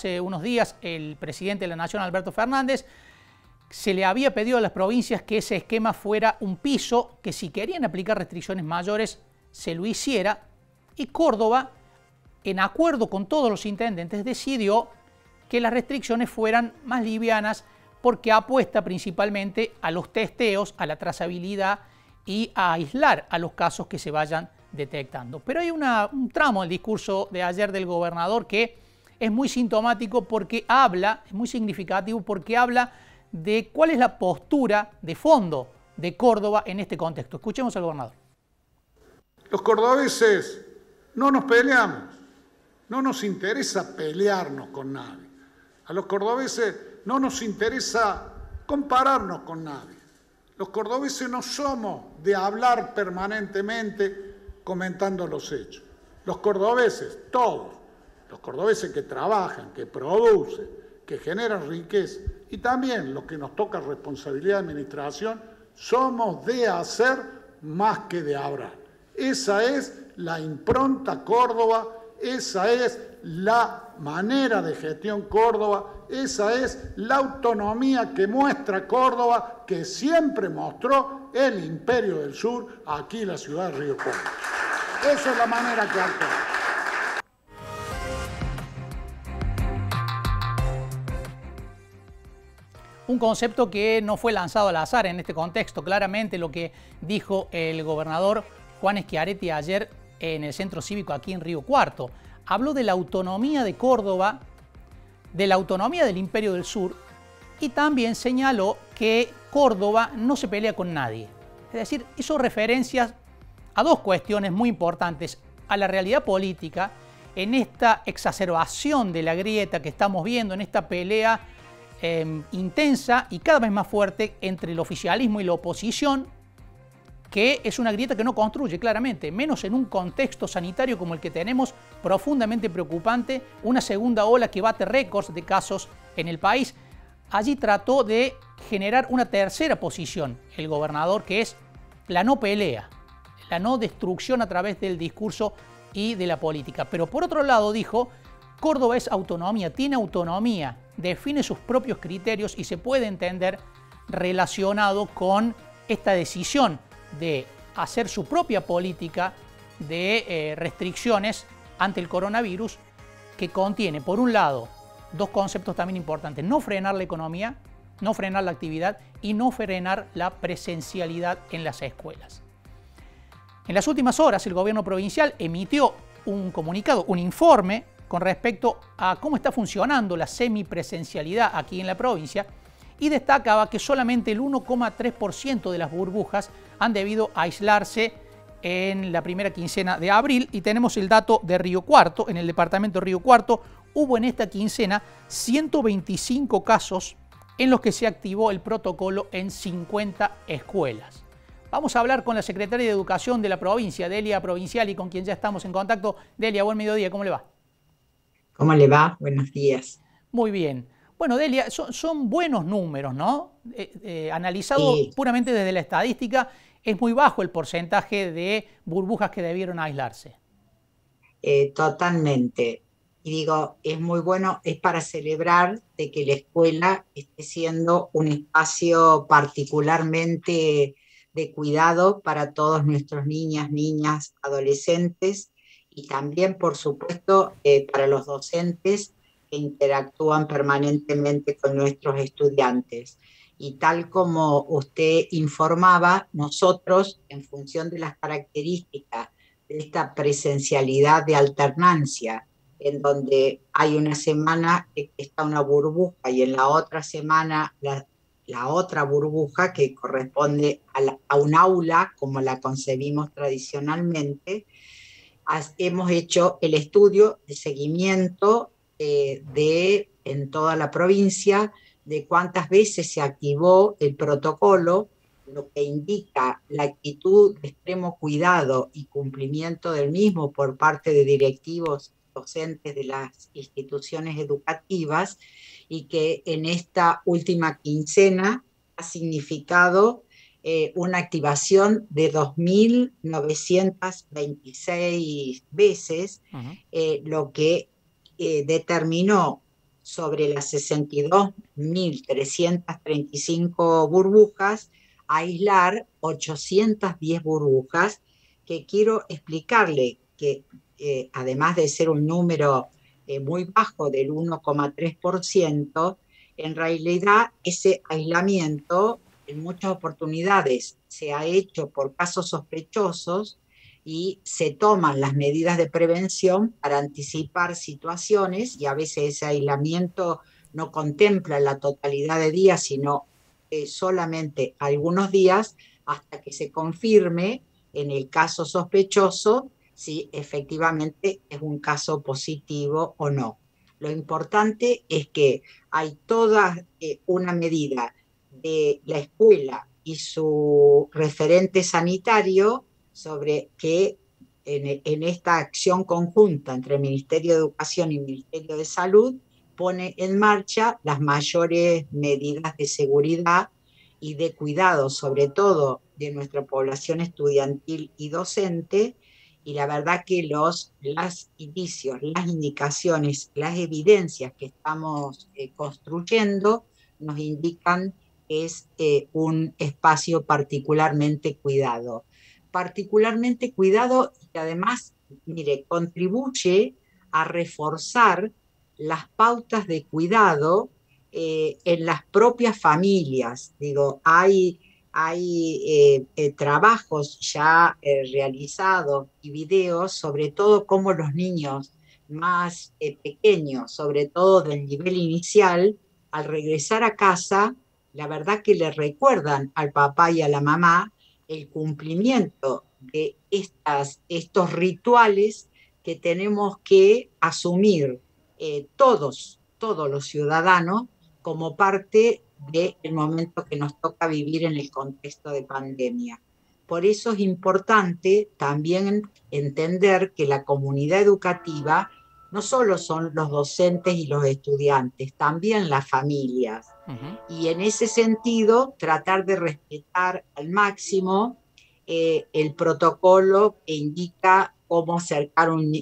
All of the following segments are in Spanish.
hace unos días el presidente de la Nación, Alberto Fernández, se le había pedido a las provincias que ese esquema fuera un piso, que si querían aplicar restricciones mayores se lo hiciera, y Córdoba, en acuerdo con todos los intendentes, decidió que las restricciones fueran más livianas porque apuesta principalmente a los testeos, a la trazabilidad y a aislar a los casos que se vayan detectando. Pero hay un tramo del discurso de ayer del gobernador que es muy sintomático porque habla, es muy significativo porque habla de cuál es la postura de fondo de Córdoba en este contexto. Escuchemos al gobernador. Los cordobeses no nos peleamos, no nos interesa pelearnos con nadie. A los cordobeses no nos interesa compararnos con nadie. Los cordobeses no somos de hablar permanentemente comentando los hechos. Los cordobeses, todos, los cordobeses que trabajan, que producen, que generan riqueza, y también los que nos toca responsabilidad de administración, somos de hacer más que de hablar. Esa es la impronta Córdoba, esa es la manera de gestión Córdoba, esa es la autonomía que muestra Córdoba, que siempre mostró el Imperio del Sur, aquí en la ciudad de Río Cuarto. Esa es la manera que actúa. Un concepto que no fue lanzado al azar en este contexto. Claramente lo que dijo el gobernador Juan Schiaretti ayer en el Centro Cívico aquí en Río Cuarto. Habló de la autonomía de Córdoba, de la autonomía del Imperio del Sur, y también señaló que Córdoba no se pelea con nadie. Es decir, hizo referencias a dos cuestiones muy importantes: a la realidad política, en esta exacerbación de la grieta que estamos viendo, en esta pelea intensa y cada vez más fuerte entre el oficialismo y la oposición, que es una grieta que no construye claramente, menos en un contexto sanitario como el que tenemos, profundamente preocupante, una segunda ola que bate récords de casos en el país. Allí trató de generar una tercera posición el gobernador, que es la no pelea, la no destrucción a través del discurso y de la política. Pero por otro lado dijo, Córdoba es autonomía, tiene autonomía, define sus propios criterios y se puede entender relacionado con esta decisión de hacer su propia política de restricciones ante el coronavirus, que contiene, por un lado, dos conceptos también importantes: no frenar la economía, no frenar la actividad y no frenar la presencialidad en las escuelas. En las últimas horas el gobierno provincial emitió un comunicado, un informe con respecto a cómo está funcionando la semipresencialidad aquí en la provincia, y destacaba que solamente el 1,3% de las burbujas han debido aislarse en la primera quincena de abril, y tenemos el dato de Río Cuarto. En el departamento de Río Cuarto hubo en esta quincena 125 casos en los que se activó el protocolo en 50 escuelas. Vamos a hablar con la secretaria de Educación de la provincia, Delia Provinciali, con quien ya estamos en contacto. Delia, buen mediodía, ¿cómo le va? ¿Cómo le va? Buenos días. Muy bien. Bueno, Delia, son buenos números, ¿no? Analizado Sí, puramente desde la estadística, es muy bajo el porcentaje de burbujas que debieron aislarse. totalmente. Y digo, es muy bueno, es para celebrar de que la escuela esté siendo un espacio particularmente de cuidado para todos nuestros niñas, adolescentes, y también, por supuesto, para los docentes que interactúan permanentemente con nuestros estudiantes. Y tal como usted informaba, nosotros, en función de las características de esta presencialidad de alternancia, en donde hay una semana que está una burbuja y en la otra semana la otra burbuja que corresponde a un aula como la concebimos tradicionalmente, hemos hecho el estudio de seguimiento en toda la provincia de cuántas veces se activó el protocolo, lo que indica la actitud de extremo cuidado y cumplimiento del mismo por parte de directivos docentes de las instituciones educativas, y que en esta última quincena ha significado una activación de 2.926 veces, lo que determinó sobre las 62.335 burbujas, aislar 810 burbujas, que quiero explicarle que además de ser un número muy bajo del 1,3%, en realidad ese aislamiento en muchas oportunidades se ha hecho por casos sospechosos y se toman las medidas de prevención para anticipar situaciones, y a veces ese aislamiento no contempla la totalidad de días, sino solamente algunos días, hasta que se confirme en el caso sospechoso si efectivamente es un caso positivo o no. Lo importante es que hay toda una medida de la escuela y su referente sanitario sobre que en esta acción conjunta entre el Ministerio de Educación y el Ministerio de Salud pone en marcha las mayores medidas de seguridad y de cuidado, sobre todo de nuestra población estudiantil y docente, y la verdad que los indicios, las indicaciones, las evidencias que estamos construyendo nos indican que es un espacio particularmente cuidado. Particularmente cuidado y además, mire, contribuye a reforzar las pautas de cuidado en las propias familias. Digo, hay trabajos ya realizados y videos, sobre todo cómo los niños más pequeños, sobre todo del nivel inicial, al regresar a casa, la verdad que le recuerdan al papá y a la mamá el cumplimiento de estos rituales que tenemos que asumir todos los ciudadanos como parte del momento que nos toca vivir en el contexto de pandemia. Por eso es importante también entender que la comunidad educativa no solo son los docentes y los estudiantes, también las familias. Y en ese sentido, tratar de respetar al máximo el protocolo que indica cómo acercar un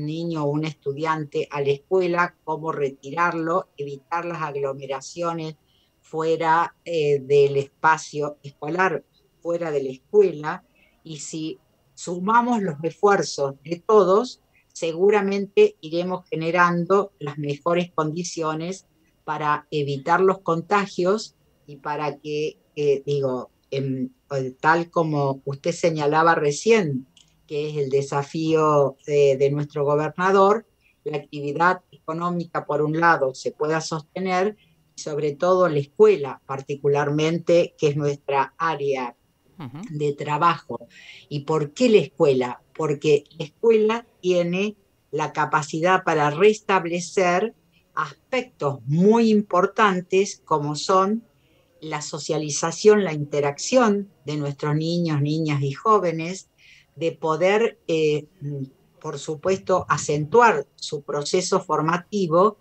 niño o un estudiante a la escuela, cómo retirarlo, evitar las aglomeraciones fuera del espacio escolar, fuera de la escuela, y si sumamos los esfuerzos de todos, seguramente iremos generando las mejores condiciones para evitar los contagios y para que, tal como usted señalaba recién, que es el desafío de nuestro gobernador, la actividad económica, por un lado, se pueda sostener, y sobre todo la escuela, particularmente, que es nuestra área de trabajo. ¿Y por qué la escuela? Porque la escuela tiene la capacidad para restablecer aspectos muy importantes como son la socialización, la interacción de nuestros niños, niñas y jóvenes, de poder, por supuesto, acentuar su proceso formativo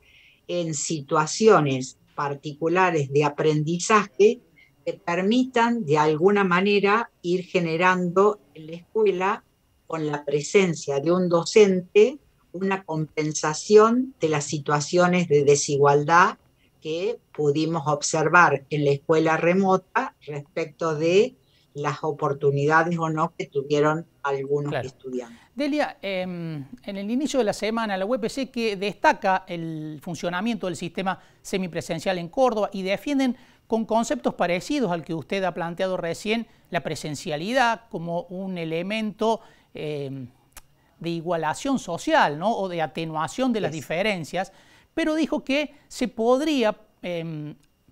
en situaciones particulares de aprendizaje que permitan de alguna manera ir generando en la escuela, con la presencia de un docente, una compensación de las situaciones de desigualdad que pudimos observar en la escuela remota respecto de las oportunidades o no que tuvieron algunos estudiantes. Delia, en el inicio de la semana la UPC que destaca el funcionamiento del sistema semipresencial en Córdoba y defienden con conceptos parecidos al que usted ha planteado recién la presencialidad como un elemento de igualación social, ¿no? O de atenuación de las diferencias, pero dijo que se podría,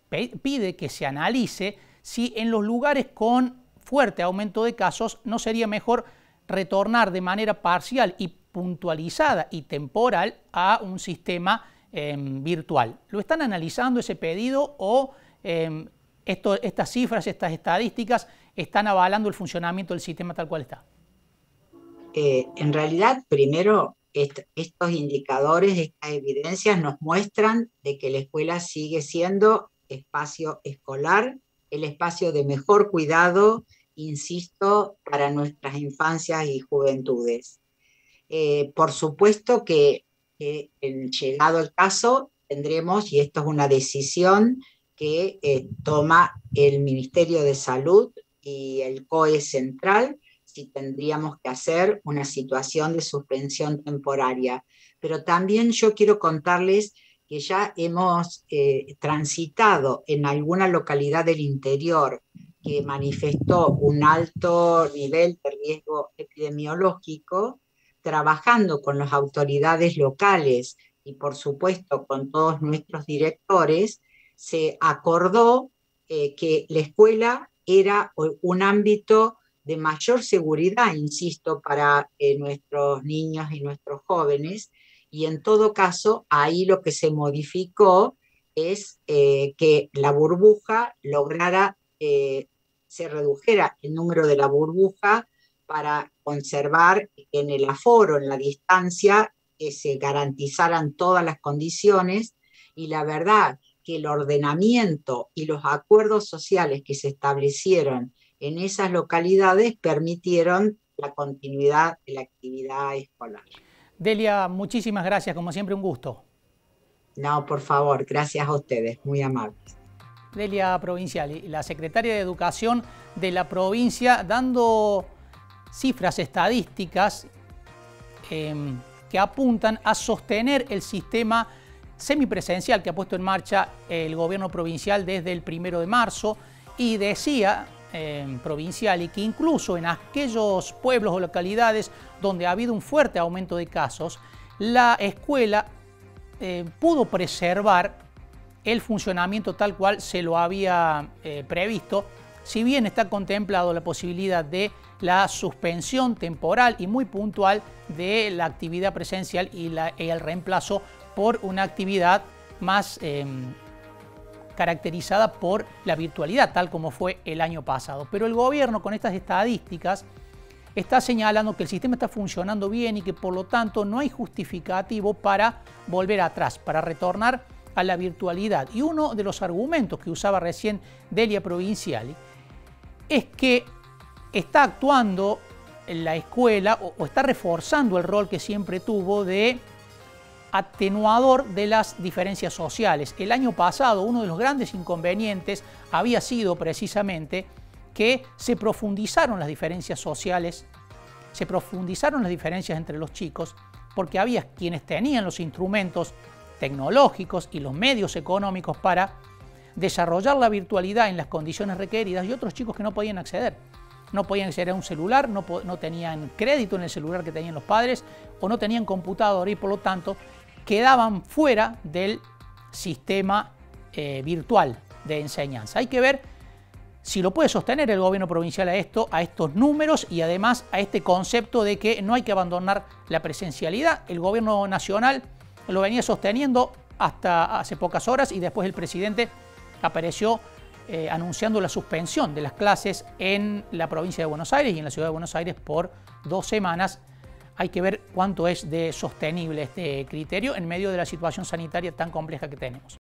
pide que se analice si en los lugares con fuerte aumento de casos no sería mejor retornar de manera parcial y puntualizada y temporal a un sistema virtual. ¿Lo están analizando ese pedido o estas cifras, estas estadísticas están avalando el funcionamiento del sistema tal cual está? En realidad, primero, estos indicadores, estas evidencias nos muestran de que la escuela sigue siendo espacio escolar, el espacio de mejor cuidado, insisto, para nuestras infancias y juventudes. Por supuesto que llegado el caso, tendremos, y esto es una decisión que toma el Ministerio de Salud y el COE central, si tendríamos que hacer una situación de suspensión temporaria. Pero también yo quiero contarles que ya hemos transitado en alguna localidad del interior que manifestó un alto nivel de riesgo epidemiológico, trabajando con las autoridades locales y por supuesto con todos nuestros directores, se acordó que la escuela era un ámbito de mayor seguridad, insisto, para nuestros niños y nuestros jóvenes, y en todo caso, ahí lo que se modificó es que la burbuja lograra, se redujera el número de la burbuja para conservar en el aforo, en la distancia, que se garantizaran todas las condiciones, y la verdad que el ordenamiento y los acuerdos sociales que se establecieron en esas localidades permitieron la continuidad de la actividad escolar. Delia, muchísimas gracias, como siempre un gusto. No, por favor, gracias a ustedes, muy amables. Delia Provinciali, la secretaria de Educación de la provincia, dando cifras estadísticas que apuntan a sostener el sistema semipresencial que ha puesto en marcha el gobierno provincial desde el 1 de marzo, y decía Provinciali que incluso en aquellos pueblos o localidades donde ha habido un fuerte aumento de casos, la escuela pudo preservar el funcionamiento tal cual se lo había previsto, si bien está contemplado la posibilidad de la suspensión temporal y muy puntual de la actividad presencial y el reemplazo por una actividad más caracterizada por la virtualidad, tal como fue el año pasado. Pero el gobierno, con estas estadísticas, está señalando que el sistema está funcionando bien y que por lo tanto no hay justificativo para volver atrás, para retornar a la virtualidad. Y uno de los argumentos que usaba recién Delia Provinciali es que está actuando en la escuela o está reforzando el rol que siempre tuvo de atenuador de las diferencias sociales. El año pasado uno de los grandes inconvenientes había sido precisamente que se profundizaron las diferencias sociales, se profundizaron las diferencias entre los chicos, porque había quienes tenían los instrumentos tecnológicos y los medios económicos para desarrollar la virtualidad en las condiciones requeridas, y otros chicos que no podían acceder. No podían acceder a un celular, no tenían crédito en el celular que tenían los padres, o no tenían computadora, y por lo tanto quedaban fuera del sistema virtual de enseñanza. Hay que ver si lo puede sostener el gobierno provincial a estos números, y además a este concepto de que no hay que abandonar la presencialidad. El gobierno nacional lo venía sosteniendo hasta hace pocas horas, y después el presidente apareció anunciando la suspensión de las clases en la provincia de Buenos Aires y en la ciudad de Buenos Aires por 2 semanas. Hay que ver cuánto es de sostenible este criterio en medio de la situación sanitaria tan compleja que tenemos.